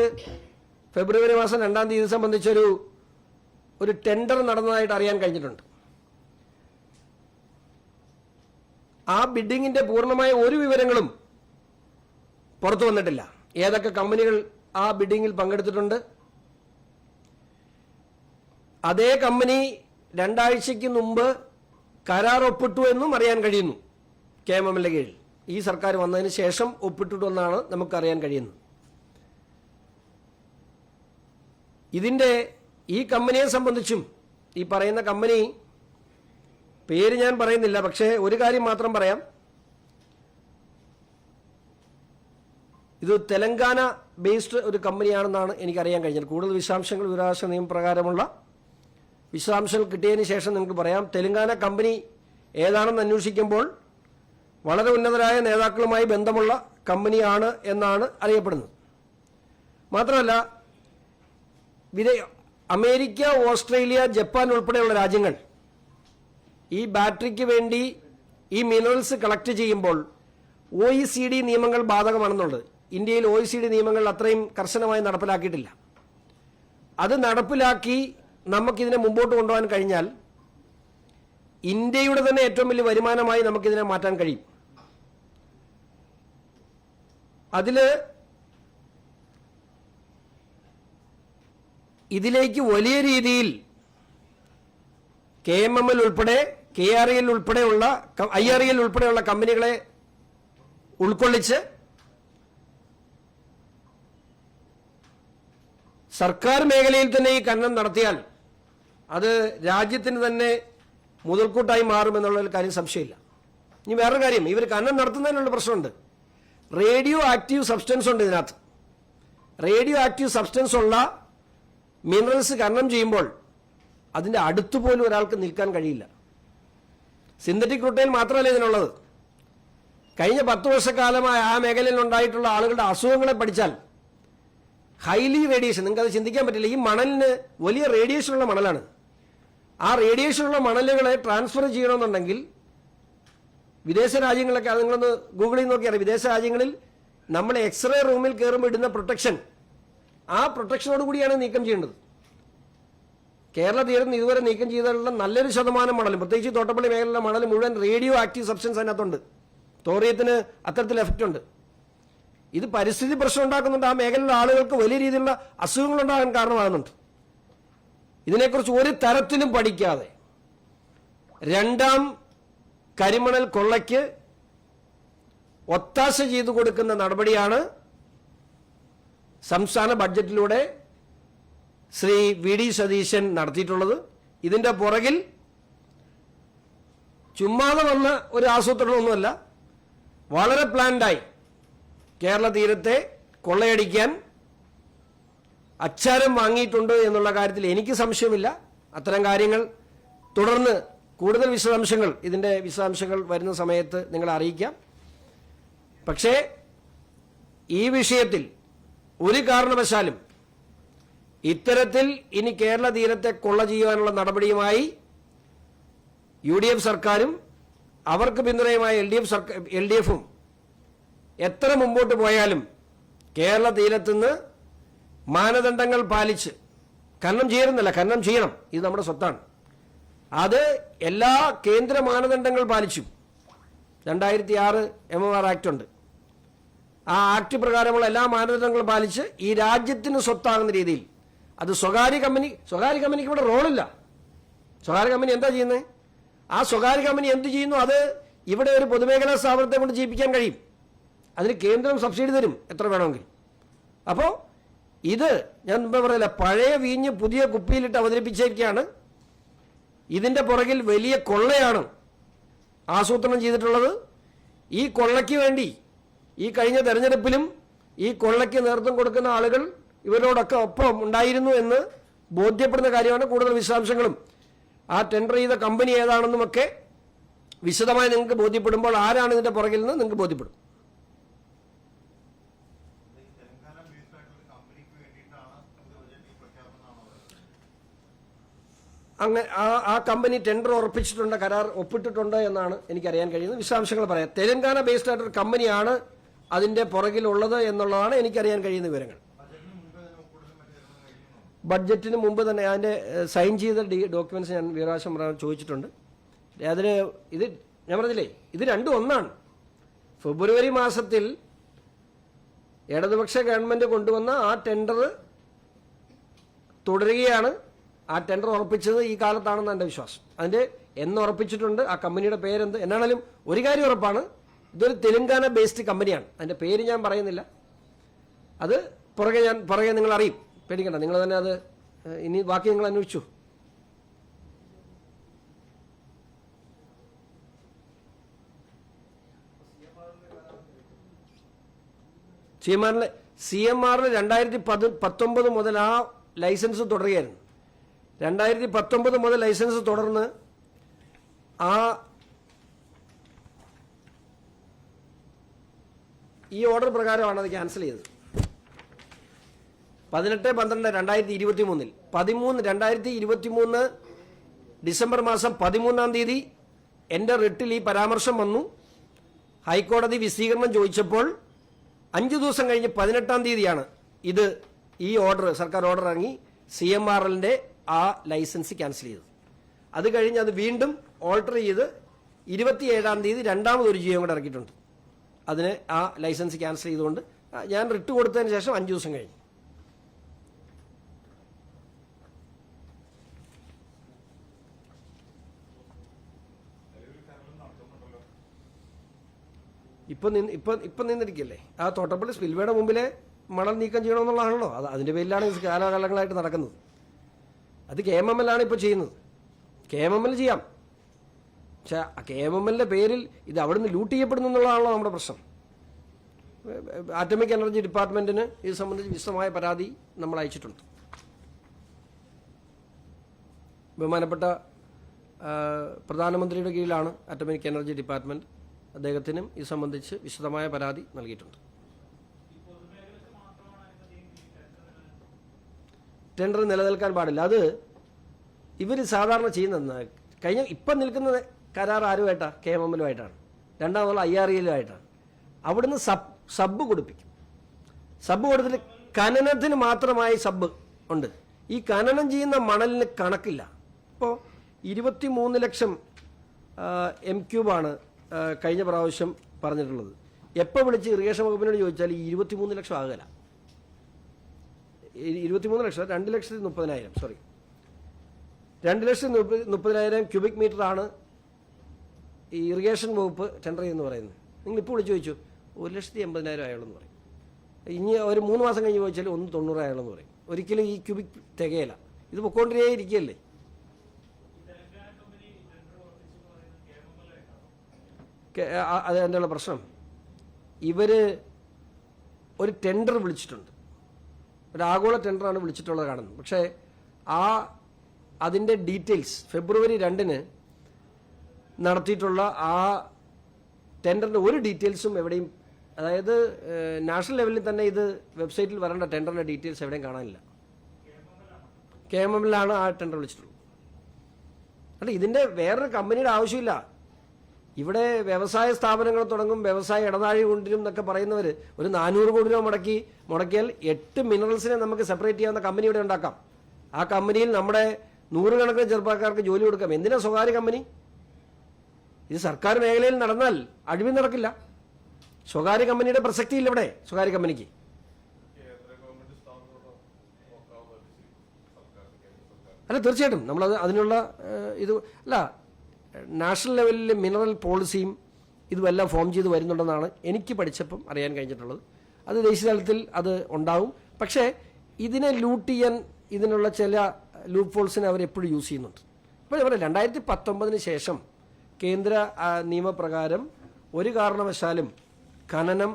ഒരു ടെൻഡർ നടന്നതായിട്ട് അറിയാൻ കഴിഞ്ഞിട്ടുണ്ട്. ആ ബിഡിങ്ങിന്റെ പൂർണ്ണമായ ഒരു വിവരങ്ങളും പുറത്തു വന്നിട്ടില്ല. ഏതൊക്കെ കമ്പനികൾ ആ ബിഡിങ്ങിൽ പങ്കെടുത്തിട്ടുണ്ട്? അതേ കമ്പനി 2 ആഴ്ചയ്ക്ക് മുമ്പ് കരാർ ഒപ്പിട്ടു എന്നും അറിയാൻ കഴിയുന്നു. KMML കീഴിൽ ഈ സർക്കാർ വന്നതിന് ശേഷം ഒപ്പിട്ടിട്ടു എന്നാണ് നമുക്കറിയാൻ കഴിയുന്നത്. ഈ കമ്പനിയെ സംബന്ധിച്ചും, ഈ പറയുന്ന കമ്പനി പേര് ഞാൻ പറയുന്നില്ല, പക്ഷേ ഒരു കാര്യം മാത്രം പറയാം. ഇത് തെലങ്കാന ബേസ്ഡ് ഒരു കമ്പനിയാണെന്നാണ് എനിക്കറിയാൻ കഴിഞ്ഞത്. കൂടുതൽ വിശദാംശങ്ങൾ വിവരാവകാശ നിയമപ്രകാരമുള്ള വിശദാംശങ്ങൾ കിട്ടിയതിന് ശേഷം നിങ്ങൾക്ക് പറയാം. തെലങ്കാന കമ്പനി ഏതാണെന്ന് അന്വേഷിക്കുമ്പോൾ വളരെ ഉന്നതരായ നേതാക്കളുമായി ബന്ധമുള്ള കമ്പനിയാണ് എന്നാണ് അറിയപ്പെടുന്നത്. മാത്രമല്ല, അമേരിക്ക, ഓസ്ട്രേലിയ, ജപ്പാൻ ഉൾപ്പെടെയുള്ള രാജ്യങ്ങൾ ഈ ബാറ്ററിക്ക് വേണ്ടി ഈ മിനറൽസ് കളക്ട് ചെയ്യുമ്പോൾ OECD നിയമങ്ങൾ ബാധകമാണെന്നുള്ളത്. ഇന്ത്യയിൽ OECD നിയമങ്ങൾ അത്രയും കർശനമായി നടപ്പിലാക്കിയിട്ടില്ല. അത് നടപ്പിലാക്കി നമുക്കിതിനെ മുമ്പോട്ട് കൊണ്ടുപോകാൻ കഴിഞ്ഞാൽ ഇന്ത്യയുടെ തന്നെ ഏറ്റവും വലിയ വരുമാനമായി നമുക്കിതിനെ മാറ്റാൻ കഴിയും. ഇതിലേക്ക് വലിയ രീതിയിൽ KMML ഉൾപ്പെടെ KREL ഉൾപ്പെടെയുള്ള IREL ഉൾപ്പെടെയുള്ള കമ്പനികളെ ഉൾക്കൊള്ളിച്ച് സർക്കാർ മേഖലയിൽ തന്നെ ഈ ഖനനം നടത്തിയാൽ അത് രാജ്യത്തിന് തന്നെ മുതൽക്കൂട്ടായി മാറുമെന്നുള്ള കാര്യം സംശയമില്ല. ഇനി വേറൊരു കാര്യം, ഇവർ ഖനനം നടത്തുന്നതിനുള്ള പ്രശ്നമുണ്ട്. റേഡിയോ ആക്റ്റീവ് സബ്സ്റ്റൻസ് ഉണ്ട് ഇതിനകത്ത്. റേഡിയോ ആക്റ്റീവ് സബ്സ്റ്റൻസ് ഉള്ള മിനറൽസ് ഖനനം ചെയ്യുമ്പോൾ അതിൻ്റെ അടുത്തുപോലും ഒരാൾക്ക് നിൽക്കാൻ കഴിയില്ല. സിന്തറ്റിക് റുട്ടൈൽ മാത്രമല്ല ഇതിനുള്ളത്. കഴിഞ്ഞ 10 വർഷക്കാലമായി ആ മേഖലയിൽ ഉണ്ടായിട്ടുള്ള ആളുകളുടെ അസുഖങ്ങളെ പഠിച്ചാൽ ഹൈലി റേഡിയേഷൻ, നിങ്ങൾക്കത് ചിന്തിക്കാൻ പറ്റില്ല. ഈ മണലിന് വലിയ റേഡിയേഷനുള്ള മണലാണ്. ആ റേഡിയേഷനുള്ള മണലുകളെ ട്രാൻസ്ഫർ ചെയ്യണമെന്നുണ്ടെങ്കിൽ വിദേശ രാജ്യങ്ങളൊക്കെ, അത് നിങ്ങളൊന്ന് ഗൂഗിളിൽ നോക്കിയാൽ വിദേശ രാജ്യങ്ങളിൽ നമ്മൾ എക്സ്റേ റൂമിൽ കയറുമ്പോൾ ഇടുന്ന പ്രൊട്ടക്ഷൻ, ആ പ്രൊട്ടക്ഷനോട് കൂടിയാണ് നീക്കം ചെയ്യേണ്ടത്. കേരള തീരത്ത് ഇതുവരെ നീക്കം ചെയ്തിട്ടുള്ള നല്ലൊരു ശതമാനം മണലും, പ്രത്യേകിച്ച് തോട്ടപ്പള്ളി മേഖലയിലെ മണൽ മുഴുവൻ റേഡിയോ ആക്റ്റീവ് സബ്സ്റ്റൻസ് അതിനകത്തുണ്ട്. തോറിയത്തിന് അത്തരത്തിൽ എഫക്റ്റ് ഉണ്ട്. ഇത് പരിസ്ഥിതി പ്രശ്നം ഉണ്ടാക്കുന്നുണ്ട്. ആ മേഖലയിലെ ആളുകൾക്ക് വലിയ രീതിയിലുള്ള അസുഖങ്ങൾ ഉണ്ടാകാൻ കാരണമാകുന്നുണ്ട്. ഇതിനെക്കുറിച്ച് ഒരു തരത്തിലും പഠിക്കാതെ 2ാം കരിമണൽ കൊള്ളയ്ക്ക് ഒത്താശ ചെയ്തു കൊടുക്കുന്ന നടപടിയാണ് സംസ്ഥാന ബഡ്ജറ്റിലൂടെ ശ്രീ VD സതീശൻ നടത്തിയിട്ടുള്ളത്. ഇതിന്റെ പുറകിൽ ചുമ്മാതെ വന്ന ഒരു ആസൂത്രണമൊന്നുമല്ല, വളരെ പ്ലാൻഡായി കേരള തീരത്തെ കൊള്ളയടിക്കാൻ അച്ചാരം വാങ്ങിയിട്ടുണ്ട് എന്നുള്ള കാര്യത്തിൽ എനിക്ക് സംശയമില്ല. അത്തരം കാര്യങ്ങൾ തുടർന്ന് കൂടുതൽ വിശദാംശങ്ങൾ, ഇതിന്റെ വിശദാംശങ്ങൾ വരുന്ന സമയത്ത് നിങ്ങളെ അറിയിക്കാം. പക്ഷേ ഈ വിഷയത്തിൽ ഒരു കാരണവശാലും ഇത്തരത്തിൽ ഇനി കേരള തീരത്തെ കൊള്ള ചെയ്യാനുള്ള നടപടിയുമായി UDF സർക്കാരും അവർക്ക് പിന്തുണയുമായ LDF-ഉം എത്ര മുമ്പോട്ട് പോയാലും കേരള തീരത്തുനിന്ന് മാനദണ്ഡങ്ങൾ പാലിച്ച് ഖനനം ചെയ്യണമെന്നല്ല, ഖനനം ചെയ്യണം. ഇത് നമ്മുടെ സ്വത്താണ്. അത് എല്ലാ കേന്ദ്ര മാനദണ്ഡങ്ങൾ പാലിച്ചു. 2006 MMR ആക്ട് ഉണ്ട്. ആ ആക്ട് പ്രകാരമുള്ള എല്ലാ മാനദണ്ഡങ്ങളും പാലിച്ച് ഈ രാജ്യത്തിന് സ്വത്താകുന്ന രീതിയിൽ അത് സ്വകാര്യ കമ്പനിക്ക് ഇവിടെ റോളില്ല. സ്വകാര്യ കമ്പനി എന്താ ചെയ്യുന്നത്? ആ സ്വകാര്യ കമ്പനി എന്ത് ചെയ്യുന്നു അത് ഇവിടെ ഒരു പൊതുമേഖലാ സ്ഥാപനത്തെ കൊണ്ട് ചെയ്യിപ്പിക്കാൻ കഴിയും. അതിന് കേന്ദ്രം സബ്സിഡി തരും എത്ര വേണമെങ്കിൽ. അപ്പോൾ ഇത് ഞാൻ മുമ്പേ പറയില്ല, പഴയ വീഞ്ഞ് പുതിയ കുപ്പിയിലിട്ട് അവതരിപ്പിച്ചിരിക്കുകയാണ്. ഇതിൻ്റെ പുറകിൽ വലിയ കൊള്ളയാണ് ആസൂത്രണം ചെയ്തിട്ടുള്ളത്. ഈ കൊള്ളയ്ക്ക് വേണ്ടി ഈ കഴിഞ്ഞ തെരഞ്ഞെടുപ്പിലും ഈ കൊള്ളയ്ക്ക് നേതൃത്വം കൊടുക്കുന്ന ആളുകൾ ഇവരോടൊക്കെ ഒപ്പം ഉണ്ടായിരുന്നു എന്ന് ബോധ്യപ്പെടുന്ന കാര്യമാണ്. കൂടുതൽ വിശദാംശങ്ങളും ആ ടെൻഡർ ചെയ്ത കമ്പനി ഏതാണെന്നുമൊക്കെ വിശദമായി നിങ്ങൾക്ക് ബോധ്യപ്പെടുമ്പോൾ ആരാണ് ഇതിൻ്റെ പുറകിൽ നിന്ന് നിങ്ങൾക്ക് ബോധ്യപ്പെടും. അങ്ങനെ ആ കമ്പനി ടെൻഡർ ഉറപ്പിച്ചിട്ടുണ്ട്, കരാർ ഒപ്പിട്ടിട്ടുണ്ട് എന്നാണ് എനിക്കറിയാൻ കഴിയുന്നത്. വിശദാംശങ്ങൾ പറയാം. തെലങ്കാന ബേസ്ഡ് ആയിട്ടൊരു കമ്പനിയാണ് അതിൻ്റെ പുറകിലുള്ളത് എന്നുള്ളതാണ് എനിക്കറിയാൻ കഴിയുന്ന വിവരങ്ങൾ. ബഡ്ജറ്റിന് മുമ്പ് തന്നെ അതിൻ്റെ സൈൻ ചെയ്ത ഡോക്യുമെന്റ്സ് ഞാൻ വീരാശം ചോദിച്ചിട്ടുണ്ട്. അതിന് ഇത് ഞാൻ പറഞ്ഞില്ലേ, ഇത് രണ്ടും ഒന്നാണ്. ഫെബ്രുവരി മാസത്തിൽ ഇടതുപക്ഷ ഗവൺമെന്റ് കൊണ്ടുവന്ന ആ ടെൻഡർ തുടരുകയാണ്. ആ ടെൻഡർ ഉറപ്പിച്ചത് ഈ കാലത്താണെന്ന് എൻ്റെ വിശ്വാസം. അതിൻ്റെ എന്ന് ഉറപ്പിച്ചിട്ടുണ്ട്, ആ കമ്പനിയുടെ പേരെന്ത് എന്നാണേലും ഒരു കാര്യം ഉറപ്പാണ്, ഇതൊരു തെലങ്കാന ബേസ്ഡ് കമ്പനിയാണ്. അതിൻ്റെ പേര് ഞാൻ പറയുന്നില്ല, അത് പുറകെ നിങ്ങൾ അറിയും, പേടിക്കണ്ട. നിങ്ങൾ തന്നെ അത് ഇനി ബാക്കി നിങ്ങൾ അന്വേഷിച്ചു. CMRൽ 2019 മുതൽ ആ ലൈസൻസ് തുടരുകയായിരുന്നു. 2019 മുതൽ ലൈസൻസ് തുടർന്ന് ഈ ഓർഡർ പ്രകാരമാണ് അത് ക്യാൻസൽ ചെയ്തത്. 18/12/2023 2023 ഡിസംബർ മാസം 13-ാം തീയതി എൻ്റെ റിട്ടിൽ ഈ പരാമർശം വന്നു. ഹൈക്കോടതി വിശദീകരണം ചോദിച്ചപ്പോൾ 5 ദിവസം കഴിഞ്ഞ് 18-ാം തീയതിയാണ് ഈ ഓർഡർ, സർക്കാർ ഓർഡർ ഇറങ്ങി CMRLന്റെ ആ ലൈസൻസ് ക്യാൻസൽ ചെയ്തത്. അത് കഴിഞ്ഞ് അത് വീണ്ടും ഓൾട്ടർ ചെയ്ത് 27-ാം തീയതി രണ്ടാമതൊരു ജിയോ കൂടെ ഇറക്കിയിട്ടുണ്ട്. അതിന് ആ ലൈസൻസ് ക്യാൻസൽ ചെയ്തുകൊണ്ട് ഞാൻ റിട്ട് കൊടുത്തതിന് ശേഷം 5 ദിവസം കഴിഞ്ഞു. ഇപ്പം നിന്നിരിക്കല്ലേ ആ തോട്ടപ്പള്ളി സ്പിൽവേയുടെ മുമ്പിലെ മണൽ നീക്കം ചെയ്യണമെന്നുള്ളതാണല്ലോ. അതിൻ്റെ പേരിലാണ് കാലാകാലങ്ങളായിട്ട് നടക്കുന്നത്. അത് KMML ആണ് ഇപ്പോൾ ചെയ്യുന്നത്. KMML ചെയ്യാം, പക്ഷെ KMMLന്റെ പേരിൽ ഇത് അവിടെ നിന്ന് ലൂട്ട് ചെയ്യപ്പെടുന്നു എന്നുള്ളതാണല്ലോ നമ്മുടെ പ്രശ്നം. ആറ്റമിക് എനർജി ഡിപ്പാർട്ട്മെന്റിന് ഇത് സംബന്ധിച്ച് വിശദമായ പരാതി നമ്മൾ അയച്ചിട്ടുണ്ട്. ബഹുമാനപ്പെട്ട പ്രധാനമന്ത്രിയുടെ കീഴിലാണ് ആറ്റമിക് എനർജി ഡിപ്പാർട്ട്മെന്റ്. അദ്ദേഹത്തിനും ഇത് സംബന്ധിച്ച് വിശദമായ പരാതി നൽകിയിട്ടുണ്ട്. ടെൻഡർ നിലനിൽക്കാൻ പാടില്ല. അത് ഇവർ സാധാരണ ചെയ്യുന്നത് ഇപ്പം നിൽക്കുന്ന കരാർ ആരുമായിട്ടാണ്? KMMLുമായിട്ടാണ്. രണ്ടാമതുള്ള IRELുമായിട്ടാണ്. അവിടുന്ന് സബ് കൊടുപ്പിക്കും. സബ് കൊടുത്തിട്ട് ഖനനത്തിന് മാത്രമായി സബ് ഉണ്ട്. ഈ ഖനനം ചെയ്യുന്ന മണലിന് കണക്കില്ല. ഇപ്പോൾ 23 ലക്ഷം m³ കഴിഞ്ഞ പ്രാവശ്യം പറഞ്ഞിട്ടുള്ളത്. എപ്പോൾ വിളിച്ച് ഇറിഗേഷൻ വകുപ്പിനോട് ചോദിച്ചാൽ ഈ 23 ലക്ഷം ആകല. 23 ലക്ഷം 2,30,000 സോറി 2,30,000 ക്യൂബിക് മീറ്റർ ആണ് ഈ ഇറിഗേഷൻ വകുപ്പ് ടെൻഡർ ചെയ്യുമെന്ന് പറയുന്നത്. നിങ്ങളിപ്പോൾ വിളിച്ച് ചോദിച്ചു 1,80,000 ആയുള്ളൂ പറയും. ഇനി ഒരു 3 മാസം കഴിഞ്ഞ് ചോദിച്ചാൽ 1,90,000 ആയുള്ളൂ പറയും. ഒരിക്കലും ഈ ക്യൂബിക് തികയില്ല. ഇത് പൊക്കോണ്ടിരേ ഇരിക്കുകയല്ലേ. അത് തന്നെയുള്ള പ്രശ്നം. ഇവർ ഒരു ടെൻഡർ വിളിച്ചിട്ടുണ്ട്, ഒരു ആഗോള ടെൻഡറാണ് വിളിച്ചിട്ടുള്ളത് കാണുന്നത്. പക്ഷേ അതിൻ്റെ ഡീറ്റെയിൽസ് ഫെബ്രുവരി 2-ന് നടത്തിയിട്ടുള്ള ആ ടെൻഡറിൻ്റെ ഒരു ഡീറ്റെയിൽസും എവിടെയും, അതായത് നാഷണൽ ലെവലിൽ തന്നെ ഇത് വെബ്സൈറ്റിൽ വരേണ്ട ടെൻഡറിൻ്റെ ഡീറ്റെയിൽസ് എവിടെയും കാണാനില്ല. KMMLാണ് ആ ടെൻഡർ വിളിച്ചിട്ടുള്ളത്. അല്ല, ഇതിൻ്റെ വേറൊരു കമ്പനിയുടെ ആവശ്യമില്ല. ഇവിടെ വ്യവസായ സ്ഥാപനങ്ങൾ തുടങ്ങും, വ്യവസായ ഇടനാഴി കൊണ്ടുവരും എന്നൊക്കെ പറയുന്നവർ ഒരു 400 കോടി രൂപ മുടക്കിയാൽ 8 മിനറൽസിനെ നമുക്ക് സെപ്പറേറ്റ് ചെയ്യാവുന്ന കമ്പനി ഇവിടെ ഉണ്ടാക്കാം. ആ കമ്പനിയിൽ നമ്മുടെ നൂറുകണക്കിന് ചെറുപ്പക്കാർക്ക് ജോലി കൊടുക്കാം. എന്തിനാ സ്വകാര്യ കമ്പനി? ഇത് സർക്കാർ മേഖലയിൽ നടന്നാൽ അഴിമതി നടക്കില്ല. സ്വകാര്യ കമ്പനിയുടെ പ്രസക്തിയില്ല ഇവിടെ. സ്വകാര്യ കമ്പനിക്ക് അല്ല, തീർച്ചയായിട്ടും നമ്മളത് അതിനുള്ള ഇത് അല്ല, നാഷണൽ ലെവലിൽ മിനറൽ പോളിസിയും ഇതുമെല്ലാം ഫോം ചെയ്ത് വരുന്നുണ്ടെന്നാണ് എനിക്ക് പഠിച്ചപ്പം അറിയാൻ കഴിഞ്ഞിട്ടുള്ളത്. അത് ദേശീയ തലത്തിൽ അത് ഉണ്ടാവും. പക്ഷേ ഇതിനെ ലൂട്ട് ചെയ്യാൻ ഇതിനുള്ള ചില ലൂപ്പ് ഫോൾസിനെ അവരെപ്പോഴും യൂസ് ചെയ്യുന്നുണ്ട്. ഇപ്പോൾ ഞാൻ പറയാം, 2019 ശേഷം കേന്ദ്ര നിയമപ്രകാരം ഒരു കാരണവശാലും ഖനനം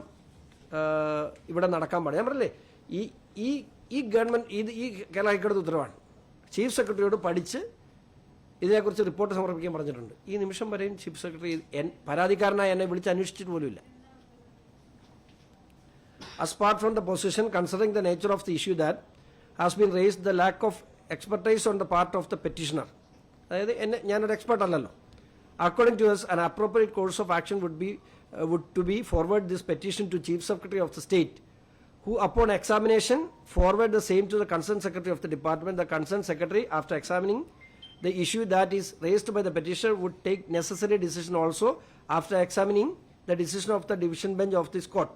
ഇവിടെ നടക്കാൻ പാടില്ല. ഞാൻ പറഞ്ഞില്ലേ, ഈ ഗവൺമെൻറ് ഈ കേരള ഹൈക്കോടതി ഉത്തരവാണ്. ചീഫ് സെക്രട്ടറിയോട് പഠിച്ച് ഇതിനെക്കുറിച്ച് റിപ്പോർട്ട് സമർപ്പിക്കാൻ പറഞ്ഞിട്ടുണ്ട്. ഈ നിമിഷം വരെയും ചീഫ് സെക്രട്ടറി പരാതിക്കാരനായി എന്നെ വിളിച്ച് അന്വേഷിച്ചിട്ട് പോലുമില്ല. As part from the position, considering the nature of the issue that has been raised, the lack of expertise on the part of the petitioner. അതായത് ഞാനൊരു എക്സ്പെർട്ട് അല്ലല്ലോ. According to us, an appropriate course of action would to be forward this petition to Chief Secretary of the State, who upon examination forward the same to the concerned Secretary of the Department. The concerned Secretary, after examining the issue that is raised by the petitioner, would take necessary decision also after examining the decision of the division bench of this court.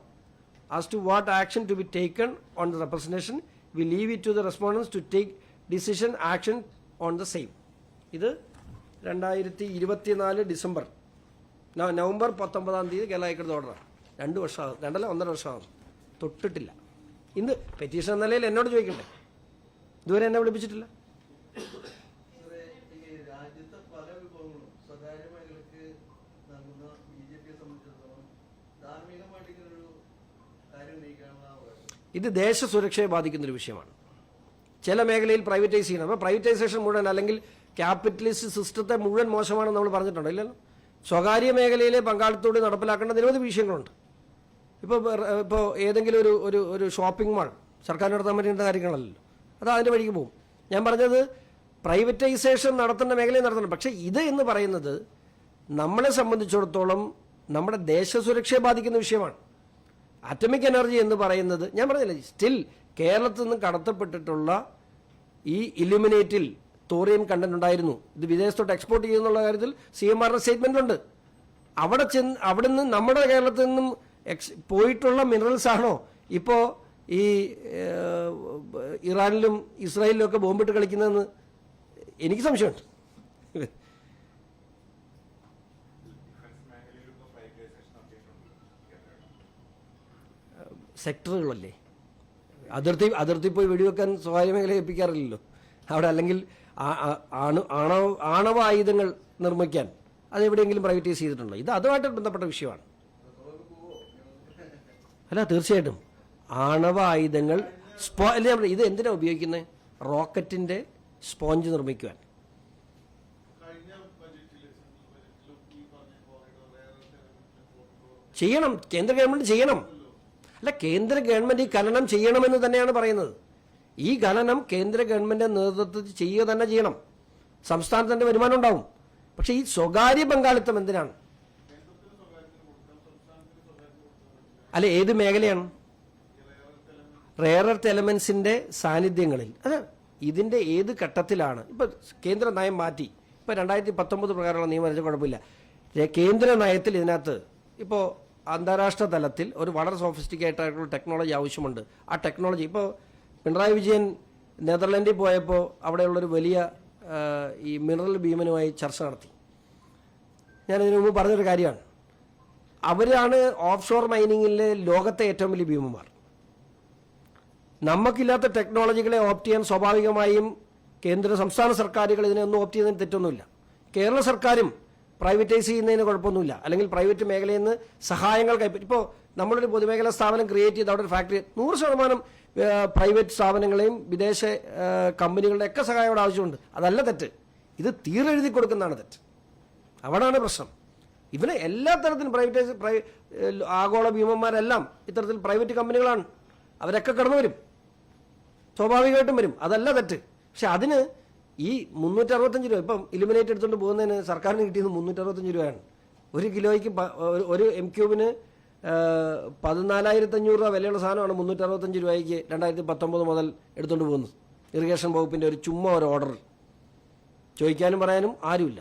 As to what action to be taken on the representation, we leave it to the respondents to take decision action on the same. ഇത് 2024 December November 19 Kerala ഹൈക്കോടതി ഓർഡറാണ്. 2 വർഷമാകും, 1.5 വർഷമാകും, തൊട്ടിട്ടില്ല. ഇന്ന് petition എന്ന നിലയിൽ എന്നോട് ചോദിക്കണ്ടേ? ഇതുവരെ എന്നെ വിളിപ്പിച്ചിട്ടില്ല. ഇത് ദേശസുരക്ഷയെ ബാധിക്കുന്നൊരു വിഷയമാണ്. ചില മേഖലയിൽ പ്രൈവറ്റൈസ് ചെയ്യണം. അപ്പോൾ പ്രൈവറ്റൈസേഷൻ മുഴുവൻ അല്ലെങ്കിൽ ക്യാപിറ്റലിസ്റ്റ് സിസ്റ്റത്തെ മുഴുവൻ മോശമാണെന്ന് നമ്മൾ പറഞ്ഞിട്ടുണ്ടോ? ഇല്ലല്ലോ. സ്വകാര്യ മേഖലയിലെ പങ്കാളിത്തോട് നടപ്പിലാക്കേണ്ട നിരവധി വിഷയങ്ങളുണ്ട്. ഇപ്പോൾ ഏതെങ്കിലും ഒരു ഷോപ്പിംഗ് മാൾ സർക്കാർ നടത്താൻ പറ്റുന്ന കാര്യങ്ങളല്ലല്ലോ, അത് അതിൻ്റെ വഴിക്ക് പോകും. ഞാൻ പറഞ്ഞത് പ്രൈവറ്റൈസേഷൻ നടത്തേണ്ട മേഖലയിൽ നടത്തണം. പക്ഷേ ഇത് എന്ന് പറയുന്നത് നമ്മളെ സംബന്ധിച്ചിടത്തോളം നമ്മുടെ ദേശസുരക്ഷയെ ബാധിക്കുന്ന വിഷയമാണ്. ആറ്റമിക് എനർജി എന്ന് പറയുന്നത് ഞാൻ പറഞ്ഞില്ലേ, സ്റ്റിൽ കേരളത്തിൽ നിന്ന് കടത്തപ്പെട്ടിട്ടുള്ള ഈ ഇലുമിനേറ്റിൽ തോറിയം കണ്ടന്റ് ഉണ്ടായിരുന്നു. ഇത് വിദേശത്തോട്ട് എക്സ്പോർട്ട് ചെയ്യുന്നുള്ള കാര്യത്തിൽ CMRന്റെ സ്റ്റേറ്റ്മെന്റുണ്ട്. അവിടെ നിന്ന് നമ്മുടെ കേരളത്തിൽ നിന്നും പോയിട്ടുള്ള മിനറൽസ് ആണോ ഇപ്പോൾ ഈ ഇറാനിലും ഇസ്രായേലിലും ഒക്കെ ബോംബിട്ട് കളിക്കുന്നതെന്ന് എനിക്ക് സംശയമുണ്ട്. സെക്ടറുകളല്ലേ, അതിർത്തി പോയി വെടിവെക്കാൻ സ്വകാര്യ മേഖലയെ ഏൽപ്പിക്കാറില്ലല്ലോ അവിടെ. അല്ലെങ്കിൽ ആണവ ആയുധങ്ങൾ നിർമ്മിക്കാൻ അതെവിടെയെങ്കിലും പ്രൈവറ്റൈസ് ചെയ്തിട്ടുണ്ടോ? ഇത് അതുമായിട്ട് ബന്ധപ്പെട്ട വിഷയമാണ്. അല്ല, തീർച്ചയായിട്ടും ആണവ ആയുധങ്ങൾ ഇത് എന്തിനാ ഉപയോഗിക്കുന്നത്? റോക്കറ്റിന്റെ സ്പോഞ്ച് നിർമ്മിക്കുവാൻ. ചെയ്യണം, കേന്ദ്ര ഗവൺമെന്റ് ചെയ്യണം. അല്ല, കേന്ദ്ര ഗവൺമെന്റ് ഈ ഖനനം ചെയ്യണമെന്ന് തന്നെയാണ് പറയുന്നത്. ഈ ഖനനം കേന്ദ്ര ഗവൺമെന്റ് നേതൃത്വത്തിൽ ചെയ്യുക തന്നെ ചെയ്യണം. സംസ്ഥാനത്തിന്റെ വരുമാനം ഉണ്ടാവും. പക്ഷെ ഈ സ്വകാര്യ പങ്കാളിത്തം എന്തിനാണ്? അല്ല, ഏത് മേഖലയാണ്? റെയർ എർത്ത് എലമെന്റ്സിന്റെ സാന്നിധ്യങ്ങളിൽ. അത് ഇതിന്റെ ഏത് ഘട്ടത്തിലാണ്? ഇപ്പൊ കേന്ദ്ര നയം മാറ്റി. ഇപ്പൊ 2019 പ്രകാരമുള്ള നിയമം വെച്ചാൽ കുഴപ്പമില്ല. കേന്ദ്ര നയത്തിൽ ഇതിനകത്ത് ഇപ്പോൾ അന്താരാഷ്ട്ര തലത്തിൽ ഒരു വളരെ സോഫിസ്റ്റിക്കേറ്റഡ് ആയിട്ടുള്ള ടെക്നോളജി ആവശ്യമുണ്ട്. ആ ടെക്നോളജി ഇപ്പോൾ പിണറായി വിജയൻ നെതർലൻഡിൽ പോയപ്പോൾ അവിടെയുള്ളൊരു വലിയ ഈ മിനറൽ ഭീമനുമായി ചർച്ച നടത്തി. ഞാനിതിനു മുമ്പ് പറഞ്ഞൊരു കാര്യമാണ്. അവരാണ് ഓഫ് ഷോർ മൈനിങ്ങിലെ ലോകത്തെ ഏറ്റവും വലിയ ഭീമന്മാർ. നമുക്കില്ലാത്ത ടെക്നോളജികളെ ഓപ്റ്റ് ചെയ്യാൻ സ്വാഭാവികമായും കേന്ദ്ര സംസ്ഥാന സർക്കാരുകൾ ഇതിനൊന്നും ഓപ്റ്റ് ചെയ്യുന്നതിന് തെറ്റൊന്നുമില്ല. കേരള സർക്കാരും പ്രൈവറ്റൈസ് ചെയ്യുന്നതിന് കുഴപ്പമൊന്നുമില്ല. അല്ലെങ്കിൽ പ്രൈവറ്റ് മേഖലയിൽ നിന്ന് സഹായങ്ങൾ കൈപ്പറ്റി. ഇപ്പോൾ നമ്മളൊരു പൊതുമേഖലാ സ്ഥാപനം ക്രിയേറ്റ് ചെയ്ത് അവിടെ ഒരു ഫാക്ടറി 100% പ്രൈവറ്റ് സ്ഥാപനങ്ങളെയും വിദേശ കമ്പനികളുടെ ഒക്കെ സഹായം അവിടെ ആവശ്യമുണ്ട്. അതല്ല തെറ്റ്. ഇത് തീരെഴുതി കൊടുക്കുന്നതാണ് തെറ്റ്. അവിടെയാണ് പ്രശ്നം. ഇവന് എല്ലാ തരത്തിലും ആഗോള ഭീമന്മാരെല്ലാം ഇത്തരത്തിൽ പ്രൈവറ്റ് കമ്പനികളാണ്. അവരൊക്കെ കടന്നു വരും, സ്വാഭാവികമായിട്ടും വരും. അതല്ല തെറ്റ്. പക്ഷെ അതിന് ഈ 365 രൂപ ഇപ്പം ഇലുമിനേറ്റ് എടുത്തുകൊണ്ട് പോകുന്നതിന് സർക്കാരിന് കിട്ടിയത് 365 രൂപയാണ്. ഒരു കിലോയ്ക്ക് ഒരു M3 14,500 രൂപ വിലയുള്ള സാധനമാണ് 365 രൂപയ്ക്ക് 2019 മുതൽ എടുത്തുകൊണ്ട് പോകുന്നത്. ഇറിഗേഷൻ വകുപ്പിൻ്റെ ഒരു ചുമ്മാ ഒരു ഓർഡർ. ചോദിക്കാനും പറയാനും ആരുമില്ല.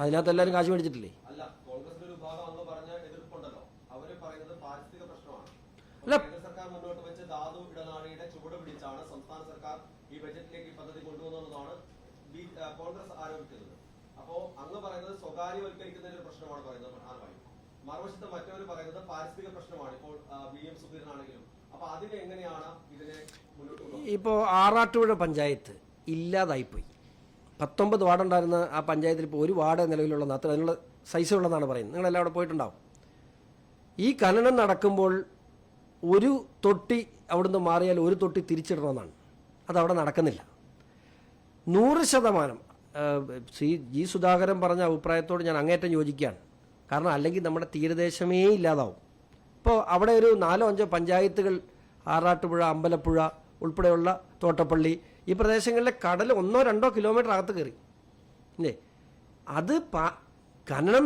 അതിനകത്ത് എല്ലാവരും കാശ് മേടിച്ചിട്ടില്ലേ? അല്ല, കോൺഗ്രസ് ആരോപിക്കുന്നത്. അപ്പോൾ അങ്ങ് പറയുന്നത് സ്വകാര്യവൽക്കരിക്കുന്നതിന്റെ പ്രശ്നമാണ് പറയുന്നത് പ്രധാനമായും. മറുവശത്ത് മറ്റവർ പറയുന്നത് പാരിസ്ഥിതിക പ്രശ്നമാണ്. ഇപ്പോൾ BM സുധീരനാണെങ്കിലും. അപ്പൊ അതിനെ എങ്ങനെയാണ് ഇതിനെ മുന്നോട്ട് കൊണ്ടുപോകുന്നത്? ഇപ്പോൾ ആറാട്ടുപുഴ പഞ്ചായത്ത് ഇല്ലാതായിപ്പോയി. 19 വാർഡുണ്ടായിരുന്ന ആ പഞ്ചായത്തിൽ ഇപ്പോൾ ഒരു വാർഡ് നിലവിലുള്ള അത്ര അതിനുള്ള സൈസുള്ളതെന്നാണ് പറയുന്നത്. നിങ്ങളെല്ലാം അവിടെ പോയിട്ടുണ്ടാവും. ഈ ഖനനം നടക്കുമ്പോൾ ഒരു തൊട്ടി അവിടുന്ന് മാറിയാൽ ഒരു തൊട്ടി തിരിച്ചിടണമെന്നാണ്. അതവിടെ നടക്കുന്നില്ല. 100% ശ്രീ ജി സുധാകരൻ പറഞ്ഞ അഭിപ്രായത്തോട് ഞാൻ അങ്ങേറ്റം യോജിക്കുകയാണ്. കാരണം അല്ലെങ്കിൽ നമ്മുടെ തീരദേശമേ ഇല്ലാതാവും. ഇപ്പോൾ അവിടെ ഒരു 4-5 പഞ്ചായത്തുകൾ, ആറാട്ടുപുഴ, അമ്പലപ്പുഴ ഉൾപ്പെടെയുള്ള തോട്ടപ്പള്ളി, ഈ പ്രദേശങ്ങളിലെ കടൽ 1-2 കിലോമീറ്റർ അകത്ത് കയറി അല്ലേ. അത് ഖനനം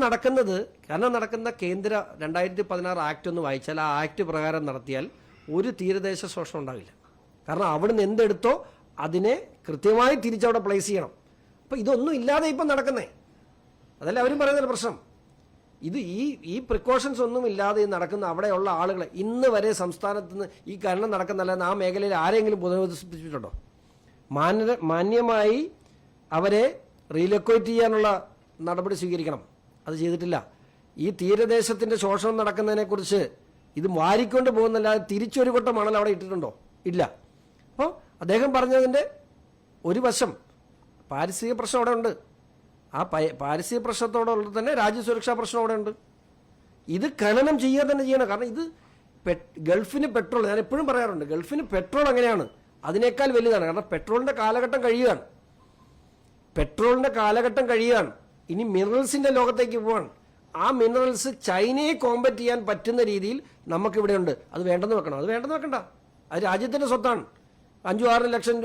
നടക്കുന്ന കേന്ദ്ര 2016 ആക്ട് ഒന്ന് വായിച്ചാൽ ആ ആക്ട് പ്രകാരം നടത്തിയാൽ ഒരു തീരദേശ ശോഷണം ഉണ്ടാവില്ല. കാരണം അവിടുന്ന് എന്തെടുത്തോ അതിനെ കൃത്യമായി തിരിച്ചവിടെ പ്ലേസ് ചെയ്യണം. അപ്പോൾ ഇതൊന്നും ഇല്ലാതെ ഇപ്പം നടക്കുന്നേ. അതല്ല അവരും പറയുന്നൊരു പ്രശ്നം. ഇത് ഈ പ്രിക്കോഷൻസ് ഒന്നും ഇല്ലാതെ നടക്കുന്ന അവിടെയുള്ള ആളുകളെ ഇന്ന് വരെ സംസ്ഥാനത്ത് നിന്ന് ഈ ഖനനം നടക്കുന്നതല്ലാതെ ആ മേഖലയിൽ ആരെങ്കിലും പുനരധിവസിപ്പിച്ചിട്ടുണ്ടോ? മാന്യമായി അവരെ റീലൊക്കേറ്റ് ചെയ്യാനുള്ള നടപടി സ്വീകരിക്കണം. അത് ചെയ്തിട്ടില്ല. ഈ തീരദേശത്തിൻ്റെ ശോഷണം നടക്കുന്നതിനെക്കുറിച്ച് ഇത് വാരിക്കൊണ്ട് പോകുന്നല്ലാതെ തിരിച്ചൊരു കൊട്ട മണൽ അവിടെ ഇട്ടിട്ടുണ്ടോ? ഇല്ല. അപ്പോൾ അദ്ദേഹം പറഞ്ഞതിൻ്റെ ഒരു വശം പാരിസ്ഥിതിക പ്രശ്നം അവിടെ ഉണ്ട്. ആ പാരിസ്ഥിതിക പ്രശ്നത്തോടൊപ്പം തന്നെ രാജ്യസുരക്ഷാ പ്രശ്നം അവിടെ ഉണ്ട്. ഇത് ഖനനം ചെയ്യുക തന്നെ ചെയ്യണം. കാരണം ഇത് ഗൾഫിന് പെട്രോൾ, ഞാൻ എപ്പോഴും പറയാറുണ്ട്, ഗൾഫിന് പെട്രോൾ എങ്ങനെയാണ് അതിനേക്കാൾ വലുതാണ്. കാരണം പെട്രോളിൻ്റെ കാലഘട്ടം കഴിയുകയാണ്. ഇനി മിനറൽസിൻ്റെ ലോകത്തേക്ക് പോവാണ്. ആ മിനറൽസ് ചൈനയെ കോമ്പറ്റ് ചെയ്യാൻ പറ്റുന്ന രീതിയിൽ നമുക്കിവിടെ ഉണ്ട്. അത് വേണ്ടെന്ന് വെക്കണം. അത് വേണ്ടെന്ന് വെക്കണ്ട. അത് രാജ്യത്തിൻ്റെ സ്വത്താണ്. 5-6 ലക്ഷം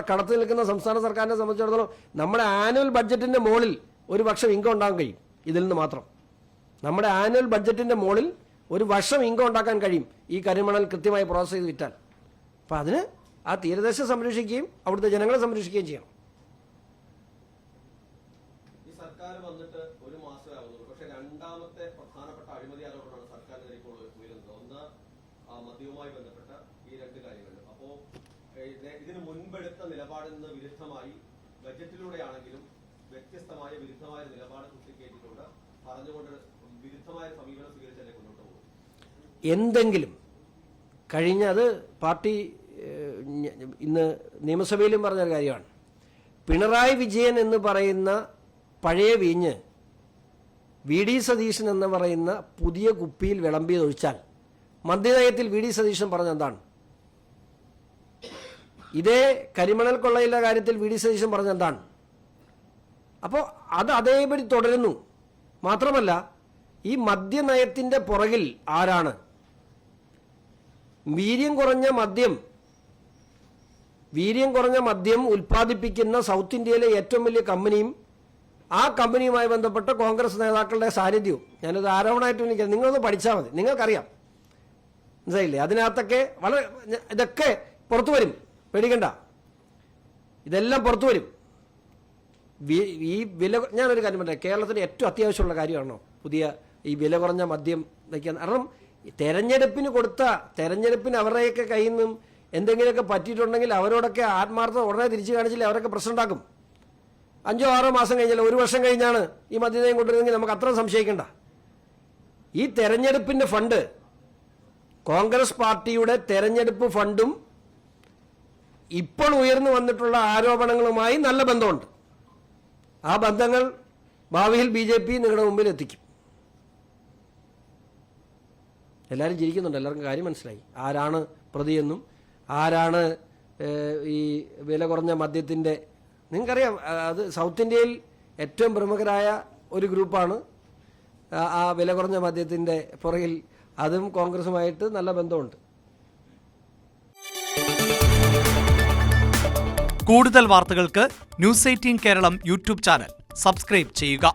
കടത്തിൽ നിൽക്കുന്ന സംസ്ഥാന സർക്കാരിനെ സംബന്ധിച്ചിടത്തോളം നമ്മുടെ ആനുവൽ ബഡ്ജറ്റിൻ്റെ മുകളിൽ ഒരു വർഷം ഇൻകം ഉണ്ടാക്കാൻ കഴിയും. ഇതിൽ നിന്ന് മാത്രം നമ്മുടെ ആനുവൽ ബഡ്ജറ്റിൻ്റെ മുകളിൽ ഒരു വർഷം ഇൻകം ഉണ്ടാക്കാൻ കഴിയും ഈ കരിമണൽ കൃത്യമായി പ്രോസസ് ചെയ്ത് വിറ്റാൽ. അപ്പം അതിന് ആ തീരദേശം സംരക്ഷിക്കുകയും അവിടുത്തെ ജനങ്ങളെ സംരക്ഷിക്കുകയും ചെയ്യണം. ഈ സർക്കാർ വന്നിട്ട് ഒരു മാസമേ ആവുന്നുള്ളൂ. പക്ഷേ രണ്ടാമത്തെ പ്രധാനപ്പെട്ട അഴിമതി ആരോപണമാണ് സർക്കാരിനെതിരെ ഇപ്പോൾ ഉയരുന്നത്. ഒന്ന് മദ്യവുമായി ബന്ധപ്പെട്ട ഈ 2 കാര്യങ്ങൾ. അപ്പോൾ ഇതിന് മുൻപെടുത്ത നിലപാടിൽ നിന്ന് വിരുദ്ധമായി ബജറ്റിലൂടെയാണെങ്കിലും വ്യത്യസ്തമായ വിരുദ്ധമായ നിലപാട് കുത്തിക്കേറ്റിട്ടുണ്ട്. പറഞ്ഞുകൊണ്ട് വിരുദ്ധമായ സമീപനം സ്വീകരിച്ചല്ലേ മുന്നോട്ട് പോകും. എന്തെങ്കിലും അത് പാർട്ടി ഇന്ന് നിയമസഭയിലും പറഞ്ഞൊരു കാര്യമാണ്. പിണറായി വിജയൻ എന്ന് പറയുന്ന പഴയ വീഞ്ഞ് VD സതീശൻ എന്ന് പറയുന്ന പുതിയ കുപ്പിയിൽ വിളമ്പിയതൊഴിച്ചാൽ മദ്യനയത്തിൽ VD സതീശൻ പറഞ്ഞെന്താണ്? ഇതേ കരിമണൽ കൊള്ളയിലെ കാര്യത്തിൽ VD സതീശൻ പറഞ്ഞെന്താണ്? അപ്പോൾ അത് അതേപടി തുടരുന്നു. മാത്രമല്ല ഈ മദ്യനയത്തിൻ്റെ പുറകിൽ ആരാണ്? വീര്യം കുറഞ്ഞ മദ്യം ഉൽപ്പാദിപ്പിക്കുന്ന സൗത്ത് ഇന്ത്യയിലെ ഏറ്റവും വലിയ കമ്പനിയും ആ കമ്പനിയുമായി ബന്ധപ്പെട്ട കോൺഗ്രസ് നേതാക്കളുടെ സാന്നിധ്യവും, ഞാനത് ആരോപണമായിട്ട് എനിക്ക് നിങ്ങളൊന്ന് പഠിച്ചാൽ മതി, നിങ്ങൾക്കറിയാം. മനസ്സിലായില്ലേ? അതിനകത്തൊക്കെ വളരെ ഇതൊക്കെ പുറത്തു വരും, പേടിക്കണ്ട, ഇതെല്ലാം പുറത്തു വരും. ഈ ഞാനൊരു കാര്യം പറയാം, കേരളത്തിന് ഏറ്റവും അത്യാവശ്യമുള്ള കാര്യമാണോ പുതിയ ഈ വില കുറഞ്ഞ മദ്യം വയ്ക്കാൻ? കാരണം തെരഞ്ഞെടുപ്പിന് അവരുടെയൊക്കെ കയ്യിൽ നിന്നും എന്തെങ്കിലുമൊക്കെ പറ്റിയിട്ടുണ്ടെങ്കിൽ അവരോടൊക്കെ ആത്മാർത്ഥത ഉടനെ തിരിച്ചു കാണിച്ചില്ലേ അവരൊക്കെ പ്രശ്നം ഉണ്ടാക്കും. 5-6 മാസം കഴിഞ്ഞാൽ 1 വർഷം കഴിഞ്ഞാണ് ഈ മദ്യനയം കൊണ്ടുവരുന്നെങ്കിൽ നമുക്ക് അത്ര സംശയിക്കേണ്ട. ഈ തെരഞ്ഞെടുപ്പിൻ്റെ ഫണ്ട്, കോൺഗ്രസ് പാർട്ടിയുടെ തെരഞ്ഞെടുപ്പ് ഫണ്ടും ഇപ്പോൾ ഉയർന്നു വന്നിട്ടുള്ള ആരോപണങ്ങളുമായി നല്ല ബന്ധമുണ്ട്. ആ ബന്ധങ്ങൾ ഭാവിയിൽ BJP നിങ്ങളുടെ മുമ്പിൽ എത്തിക്കും. എല്ലാവരും ചിരിക്കുന്നുണ്ട്, എല്ലാവർക്കും കാര്യം മനസ്സിലായി ആരാണ് പ്രതിയെന്നും ആരാണ് ഈ വില കുറഞ്ഞ മദ്യത്തിൻ്റെ. നിങ്ങൾക്കറിയാം, അത് സൗത്ത് ഇന്ത്യയിൽ ഏറ്റവും പ്രമുഖരായ ഒരു ഗ്രൂപ്പാണ് ആ വില കുറഞ്ഞ മദ്യത്തിൻ്റെ പുറകിൽ. അതും കോൺഗ്രസുമായിട്ട് നല്ല ബന്ധമുണ്ട്. കൂടുതൽ വാർത്തകൾക്ക് News 18 Keralam YouTube channel subscribe ചെയ്യുക.